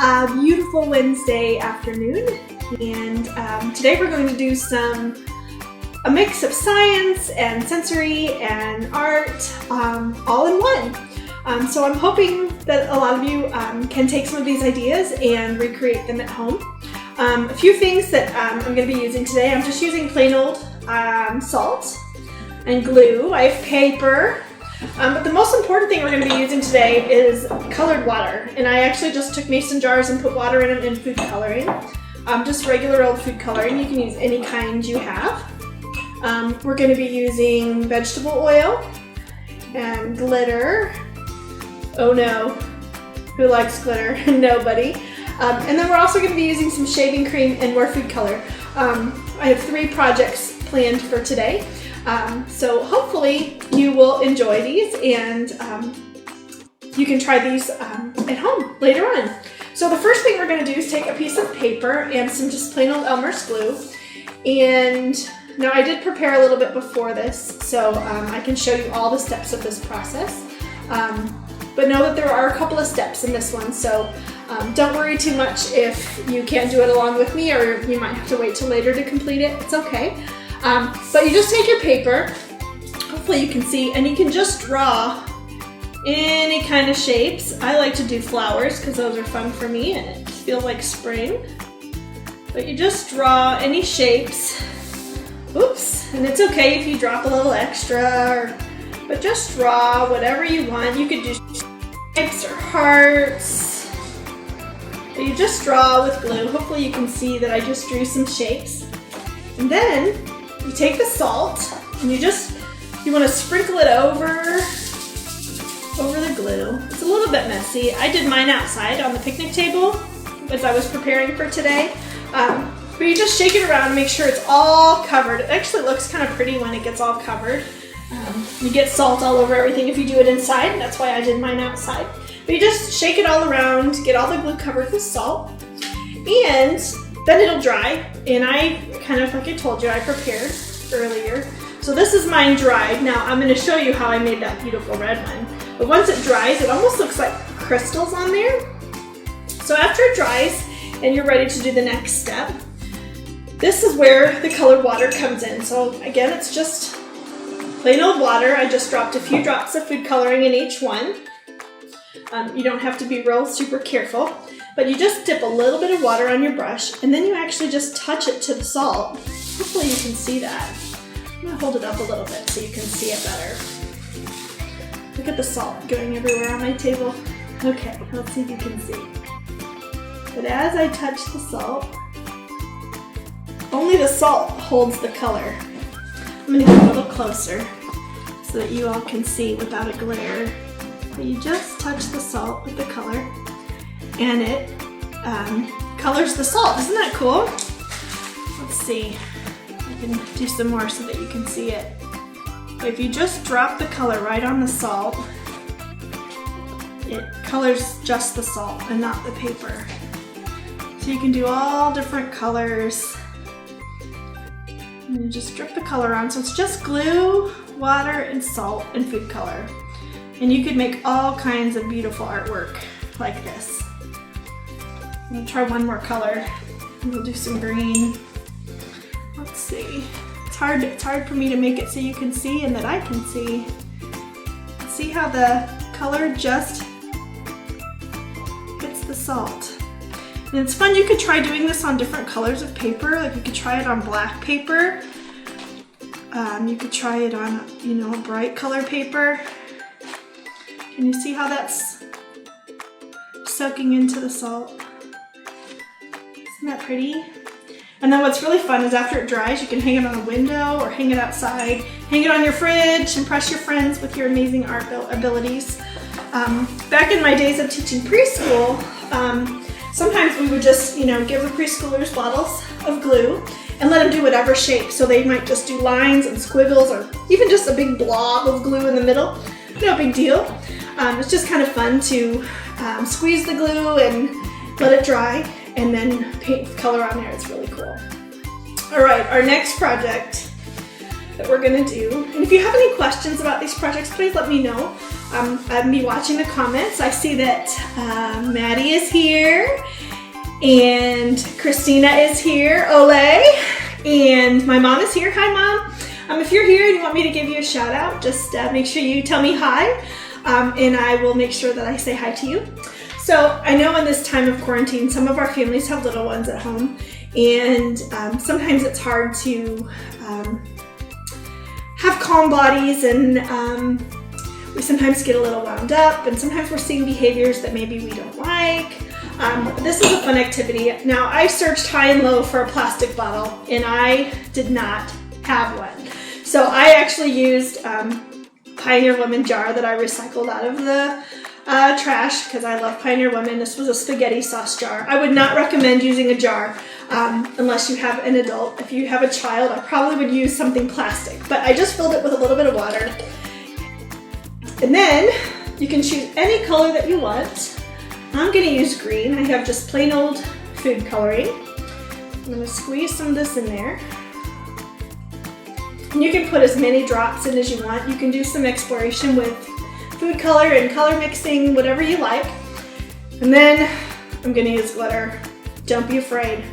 a beautiful Wednesday afternoon, and today we're going to do a mix of science and sensory and art all in one. So I'm hoping that a lot of you can take some of these ideas and recreate them at home. A few things that I'm going to be using today. I'm just using plain old salt and glue. I have paper. But the most important thing we're going to be using today is colored water. And I actually just took mason jars and put water in them in food coloring. Just regular old food coloring. You can use any kind you have. We're going to be using vegetable oil and glitter. Oh no, who likes glitter? Nobody. And then we're also going to be using some shaving cream and more food color. I have 3 projects planned for today. So hopefully you will enjoy these and you can try these at home later on. So the first thing we're going to do is take a piece of paper and some just plain old Elmer's glue. And now I did prepare a little bit before this, so I can show you all the steps of this process. But know that there are a couple of steps in this one, so don't worry too much if you can't do it along with me, or you might have to wait till later to complete it. It's okay. But you just take your paper, hopefully you can see, and you can just draw any kind of shapes. I like to do flowers because those are fun for me and it feels like spring. But you just draw any shapes. Oops, and it's okay if you drop a little extra, but just draw whatever you want. You could do stripes or hearts. But you just draw with glue. Hopefully you can see that I just drew some shapes. And then you take the salt and you want to sprinkle it over the glue. It's a little bit messy. I did mine outside on the picnic table as I was preparing for today. But you just shake it around and make sure it's all covered. It actually looks kind of pretty when it gets all covered. You get salt all over everything if you do it inside. That's why I did mine outside. But you just shake it all around, get all the glue covered with salt, and then it'll dry. And I kind of, like I told you, I prepared earlier. So this is mine dried. Now I'm going to show you how I made that beautiful red one. But once it dries, it almost looks like crystals on there. So after it dries and you're ready to do the next step, this is where the colored water comes in. So again, it's just plain old water. I just dropped a few drops of food coloring in each one. You don't have to be real super careful, but you just dip a little bit of water on your brush and then you actually just touch it to the salt. Hopefully you can see that. I'm gonna hold it up a little bit so you can see it better. Look at the salt going everywhere on my table. Okay, let's see if you can see. But as I touch the salt, only the salt holds the color. I'm gonna get a little closer so that you all can see without a glare. But you just touch the salt with the color and it colors the salt. Isn't that cool? Let's see. I can do some more so that you can see it. If you just drop the color right on the salt, it colors just the salt and not the paper. So you can do all different colors. And you just drip the color on. So it's just glue, water, and salt, and food color. And you could make all kinds of beautiful artwork like this. I'm gonna try one more color. We'll do some green. Let's see. It's hard for me to make it so you can see and that I can see. See how the color just hits the salt. And it's fun. You could try doing this on different colors of paper. Like you could try it on black paper. You could try it on, a bright color paper. Can you see how that's soaking into the salt? Isn't that pretty? And then what's really fun is after it dries, you can hang it on a window or hang it outside, hang it on your fridge, impress your friends with your amazing art abilities. Back in my days of teaching preschool, sometimes we would just, give the preschoolers bottles of glue and let them do whatever shape. So they might just do lines and squiggles or even just a big blob of glue in the middle. No big deal. It's just kind of fun to squeeze the glue and let it dry and then paint with color on there. It's really cool. All right, our next project that we're gonna do. And if you have any questions about these projects, please let me know. I'll be watching the comments. I see that Maddie is here and Christina is here, Ole, and my mom is here. Hi, Mom. If you're here and you want me to give you a shout out, just make sure you tell me hi, and I will make sure that I say hi to you. So I know in this time of quarantine, some of our families have little ones at home, and sometimes it's hard to have calm bodies, and we sometimes get a little wound up, and sometimes we're seeing behaviors that maybe we don't like. This is a fun activity. Now, I searched high and low for a plastic bottle, and I did not have one. So I actually used Pioneer Woman jar that I recycled out of the trash because I love Pioneer Woman. This was a spaghetti sauce jar. I would not recommend using a jar unless you have an adult. If you have a child, I probably would use something plastic, but I just filled it with a little bit of water. And then you can choose any color that you want. I'm gonna use green. I have just plain old food coloring. I'm gonna squeeze some of this in there. And you can put as many drops in as you want. You can do some exploration with food color and color mixing, whatever you like. And then I'm gonna use glitter. Don't be afraid.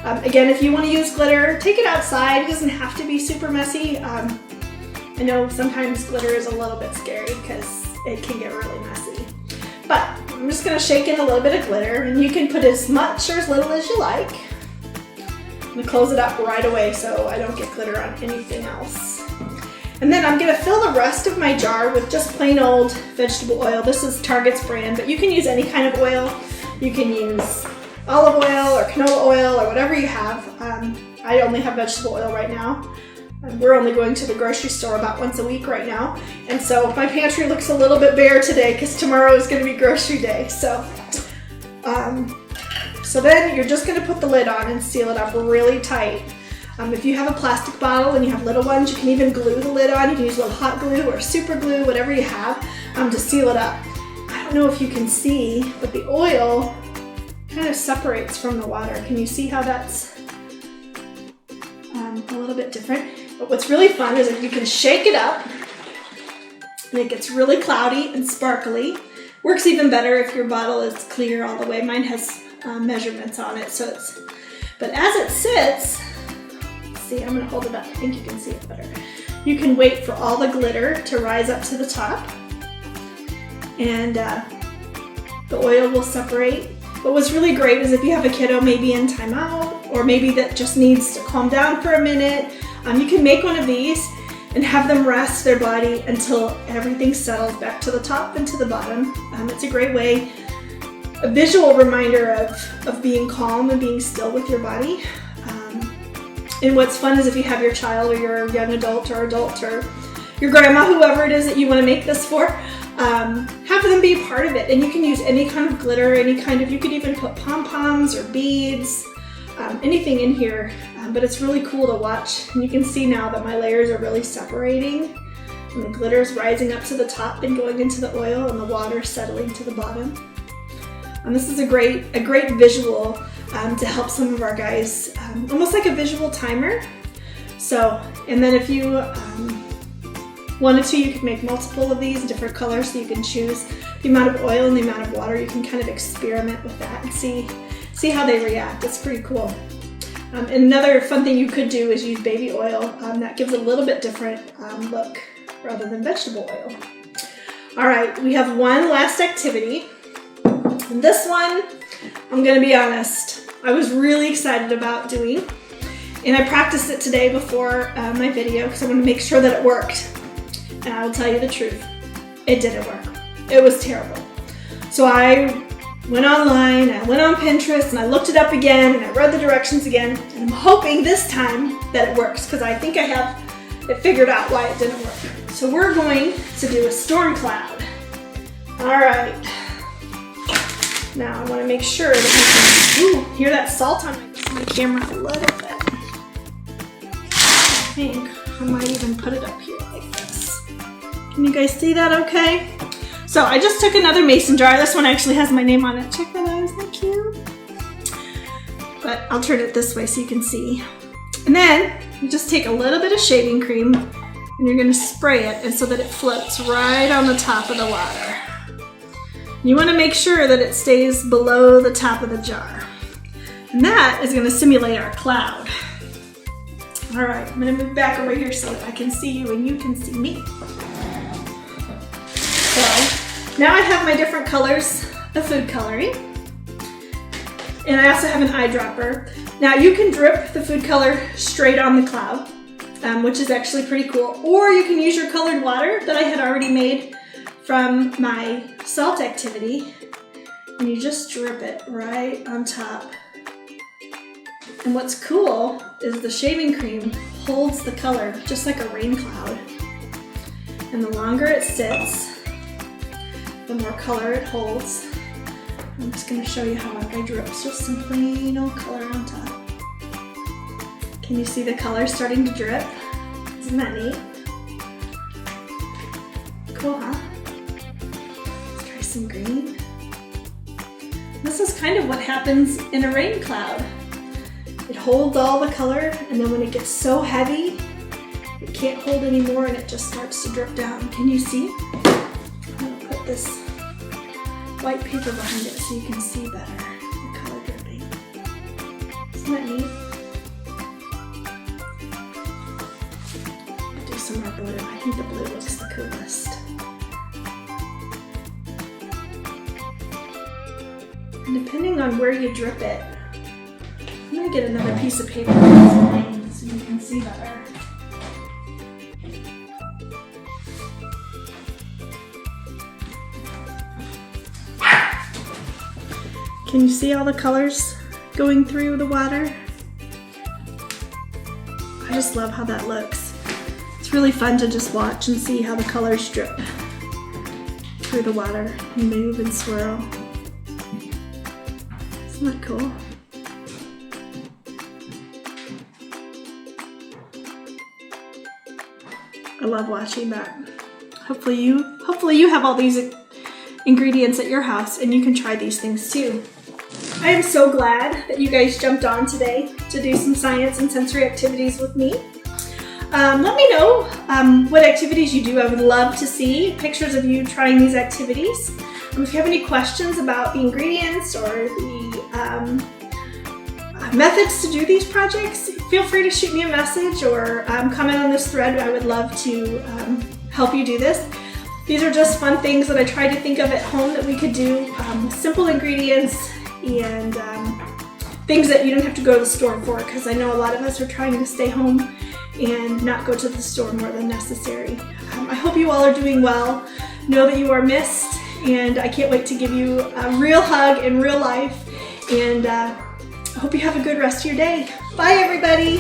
Again, if you wanna use glitter, take it outside. It doesn't have to be super messy. I know sometimes glitter is a little bit scary because it can get really messy. But I'm just gonna shake in a little bit of glitter, and you can put as much or as little as you like. I'm gonna close it up right away so I don't get glitter on anything else. And then I'm gonna fill the rest of my jar with just plain old vegetable oil. This is Target's brand, but you can use any kind of oil. You can use olive oil or canola oil or whatever you have. I only have vegetable oil right now. We're only going to the grocery store about once a week right now. And so my pantry looks a little bit bare today because tomorrow is gonna be grocery day. So then you're just gonna put the lid on and seal it up really tight. If you have a plastic bottle and you have little ones, you can even glue the lid on. You can use a little hot glue or super glue, whatever you have, to seal it up. I don't know if you can see, but the oil kind of separates from the water. Can you see how that's a little bit different? But what's really fun is if you can shake it up and it gets really cloudy and sparkly. Works even better if your bottle is clear all the way. Mine has measurements on it, so it's, but as it sits, see, I'm gonna hold it up. I think you can see it better. You can wait for all the glitter to rise up to the top, and the oil will separate. But what's really great is if you have a kiddo maybe in timeout, or maybe that just needs to calm down for a minute, you can make one of these and have them rest their body until everything settles back to the top and to the bottom. It's a great way, a visual reminder of being calm and being still with your body. And what's fun is if you have your child or your young adult or your grandma, whoever it is that you want to make this for, have them be a part of it. And you can use any kind of glitter, you could even put pom-poms or beads, anything in here. But it's really cool to watch. And you can see now that my layers are really separating, and the glitter is rising up to the top and going into the oil, and the water settling to the bottom. And this is a great visual to help some of our guys, almost like a visual timer. So, and then if you wanted to, you could make multiple of these, different colors, so you can choose the amount of oil and the amount of water. You can kind of experiment with that and see how they react. It's pretty cool. And another fun thing you could do is use baby oil. That gives a little bit different look rather than vegetable oil. All right, we have one last activity. And this one, I'm gonna be honest, I was really excited about doing. And I practiced it today before my video because I want to make sure that it worked. And I will tell you the truth, it didn't work. It was terrible. So I went online, I went on Pinterest, and I looked it up again, and I read the directions again, and I'm hoping this time that it works, because I think I have it figured out why it didn't work. So we're going to do a storm cloud. All right. Now I want to make sure that you can hear that salt on my camera a little bit. I think I might even put it up here like this. Can you guys see that okay? So I just took another mason jar. This one actually has my name on it. Check that out, isn't that cute? But I'll turn it this way so you can see. And then you just take a little bit of shaving cream and you're going to spray it and so that it floats right on the top of the water. You want to make sure that it stays below the top of the jar. And that is going to simulate our cloud. All right, I'm going to move back over here so that I can see you and you can see me. So now I have my different colors of food coloring. And I also have an eyedropper. Now you can drip the food color straight on the cloud, which is actually pretty cool. Or you can use your colored water that I had already made from my salt activity, and you just drip it right on top. And what's cool is the shaving cream holds the color just like a rain cloud. And the longer it sits, the more color it holds. I'm just going to show you how I drip just some plain old color on top. Can you see the color starting to drip? Isn't that neat? Cool, huh? Let's try some green. This is kind of what happens in a rain cloud. It holds all the color, and then when it gets so heavy, it can't hold anymore and it just starts to drip down. Can you see? I'm going to put this white paper behind it so you can see better the color dripping. Isn't that neat? I'll do some more blue. I think the blue looks the coolest. And depending on where you drip it, I'm going to get another piece of paper so you can see better. Can you see all the colors going through the water? I just love how that looks. It's really fun to just watch and see how the colors drip through the water and move and swirl. Isn't that cool? I love watching that. Hopefully you have all these ingredients at your house and you can try these things too. I am so glad that you guys jumped on today to do some science and sensory activities with me. Let me know what activities you do. I would love to see pictures of you trying these activities. If you have any questions about the ingredients or the methods to do these projects, feel free to shoot me a message or comment on this thread. I would love to help you do this. These are just fun things that I try to think of at home that we could do with simple ingredients and things that you don't have to go to the store for, because I know a lot of us are trying to stay home and not go to the store more than necessary. I hope you all are doing well. Know that you are missed, and I can't wait to give you a real hug in real life, and I hope you have a good rest of your day. Bye, everybody.